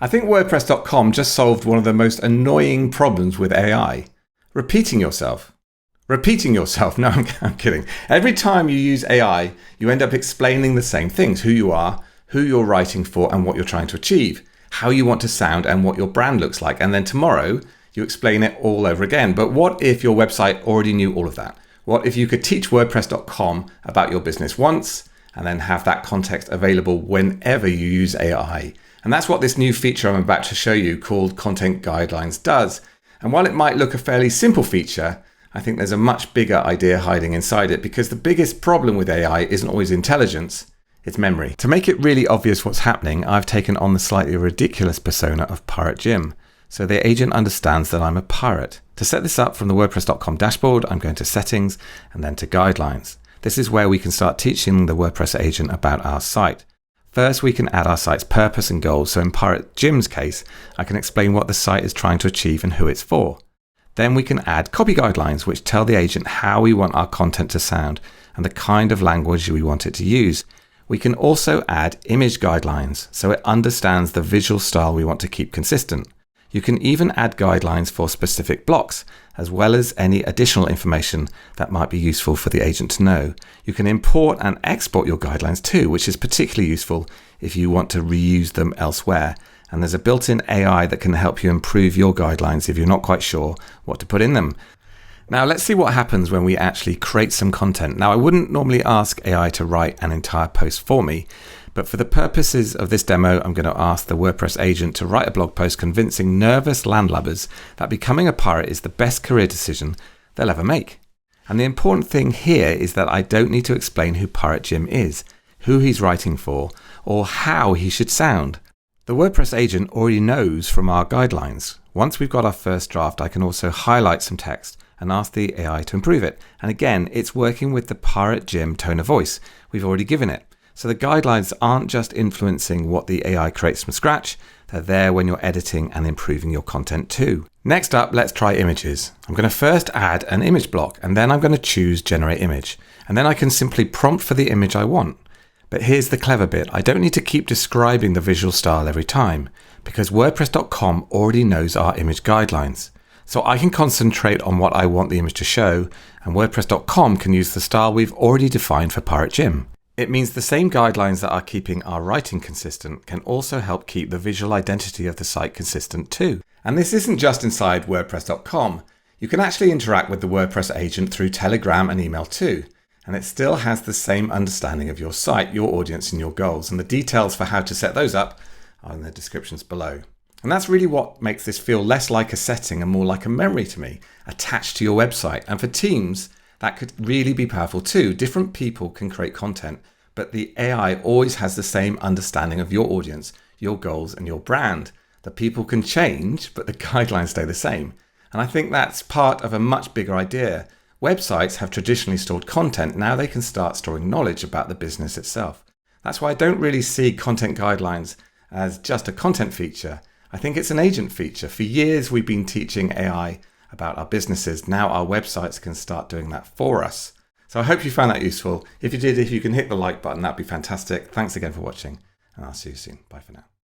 I think WordPress.com just solved one of the most annoying problems with AI. Repeating yourself. No, I'm kidding. Every time you use AI, you end up explaining the same things: who you are, who you're writing for, and what you're trying to achieve, how you want to sound, and what your brand looks like. And then tomorrow, you explain it all over again. But what if your website already knew all of that? What if you could teach WordPress.com about your business once, and then have that context available whenever you use AI? And that's what this new feature I'm about to show you called Content Guidelines does. And while it might look a fairly simple feature, I think there's a much bigger idea hiding inside it, because the biggest problem with AI isn't always intelligence, it's memory. To make it really obvious what's happening, I've taken on the slightly ridiculous persona of Pirate Jim, so the agent understands that I'm a pirate. To set this up from the WordPress.com dashboard, I'm going to Settings and then to Guidelines. This is where we can start teaching the WordPress agent about our site. First, we can add our site's purpose and goals. So in Pirate Jim's case, I can explain what the site is trying to achieve and who it's for. Then we can add copy guidelines, which tell the agent how we want our content to sound and the kind of language we want it to use. We can also add image guidelines, so it understands the visual style we want to keep consistent. You can even add guidelines for specific blocks, as well as any additional information that might be useful for the agent to know. You can import and export your guidelines too, which is particularly useful if you want to reuse them elsewhere. And there's a built-in AI that can help you improve your guidelines if you're not quite sure what to put in them. Now let's see what happens when we actually create some content. Now I wouldn't normally ask AI to write an entire post for me, but for the purposes of this demo, I'm going to ask the WordPress agent to write a blog post convincing nervous landlubbers that becoming a pirate is the best career decision they'll ever make. And the important thing here is that I don't need to explain who Pirate Jim is, who he's writing for, or how he should sound. The WordPress agent already knows from our guidelines. Once we've got our first draft, I can also highlight some text and ask the AI to improve it. And again, it's working with the Pirate Jim tone of voice we've already given it. So the guidelines aren't just influencing what the AI creates from scratch, they're there when you're editing and improving your content too. Next up, let's try images. I'm going to first add an image block, and then I'm going to choose Generate Image. And then I can simply prompt for the image I want. But here's the clever bit: I don't need to keep describing the visual style every time, because WordPress.com already knows our image guidelines. So I can concentrate on what I want the image to show, and WordPress.com can use the style we've already defined for Pirate Jim. It means the same guidelines that are keeping our writing consistent can also help keep the visual identity of the site consistent too. And this isn't just inside WordPress.com. You can actually interact with the WordPress agent through Telegram and email too. And it still has the same understanding of your site, your audience, and your goals. And the details for how to set those up are in the descriptions below. And that's really what makes this feel less like a setting and more like a memory to me, attached to your website. And for teams, that could really be powerful too. Different people can create content, but the AI always has the same understanding of your audience, your goals, and your brand. The people can change, but the guidelines stay the same. And I think that's part of a much bigger idea. Websites have traditionally stored content. Now they can start storing knowledge about the business itself. That's why I don't really see content guidelines as just a content feature. I think it's an agent feature. For years, we've been teaching AI about our businesses. Now our websites can start doing that for us. So I hope you found that useful. If you did, if you can hit the like button, that'd be fantastic. Thanks again for watching, and I'll see you soon. Bye for now.